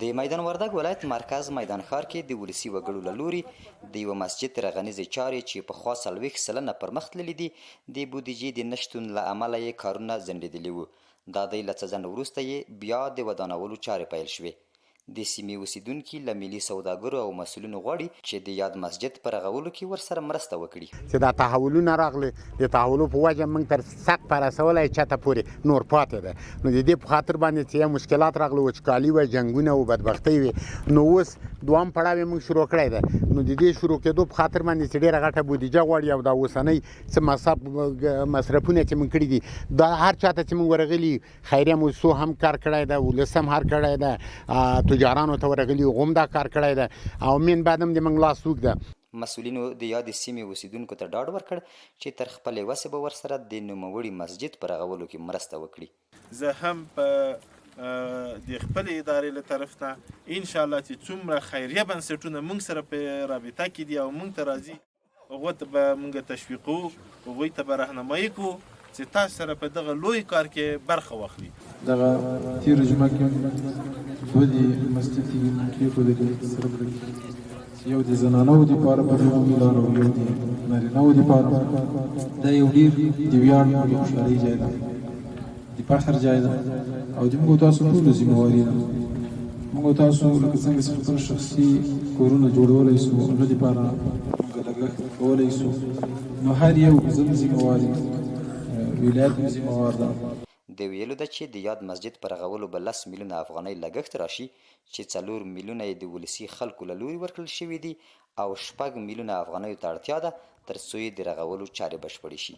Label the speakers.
Speaker 1: د میدان وردګ ولایت مرکز میدان ښار کې د ولسي وګړو له لوري د یوه مسجد رغنیزې چارې چې پخوا 40 سلنه پرمخ تللي دي د بودیجې د نشتون له امله یې کارونه ځنډېدلي وو. دا دی له څه ځنډ وروسته یې بیا د ودانولو چارې پیل شوې. د سیمې اوسیدونکي له ملي سوداګرو او مسؤلینو غواړي چې د یاد مسجد په رغولو کې ورسره مرسته وکړي.
Speaker 2: چې دا تحولونه راغلي د تحولو په وجه موږ تر سقف رسولی چاته پورې نور پاتې ده. نو د دې په خاطر باندې چې مشکلات راغلي، وچکالي وه، جنګونه او بدبختۍ وې، نو اوس دوام پړاو یې موږ شروع کړی ده. نو د دې شروع کېدو په خاطر باندې چې ډېره غټه بودیجه غواړي او دا اوسنۍ څه مصرفونه چې موږ کړي دي دا هر چاته چې موږ ورغلي خیریه موسسو هم کار کړی ده، ولس هم هر کړی ده، تجارانو ته ورغلي هغو هم دا کار کړی ده او مین بعد هم د موږ لاس اوږد ده.
Speaker 1: مسؤلینو د یادې سیمې اوسیدونکو ته ډاډ ورکړ چې تر خپلې وسې به ورسره د نوموړي مسجد په رغولو کې مرسته وکړي.
Speaker 3: زه هم په د خپل ادارې له طرف نه انشاءالله چې څومره خیریه بنسټونه موږ سره په رابطه کې دي او موږ ته راځي هغو ته به موږ تشویقو، هغوی ته به راهنمایي کوو چې تاسو سره په دغه لوی کار کې برخه واخلي.
Speaker 4: دغه تېره جمعه کې دوه د مسجد کېښودلې سره یو د زنانو دپاره په 2 میلیون او یو د نارینهو دپاره. دا یو ډېر د ویاړ او د خوشحالۍ ځای ده، د فخر ځای ده او د موږ تاسو ټولو ذمهواري ده. موږ تاسو لکه څنګه چې خپل شخصي کورونه جوړولی سو هغه دپاره موږ لګښت کولی سو، نو هر یو زم ذمهوار ولایت هم ذمهوار ده.
Speaker 1: د ویلو ده چې د یاد مسجد په رغولو به 10 میلیونه افغانۍ لګښت راشي چې 4 میلیونه یې د ولسي خلکو له لوري ورکړل شوي دي او 6 میلیونه افغانیو ته اړتیا ده تر څو یې د رغولو چارې بشپړې شي.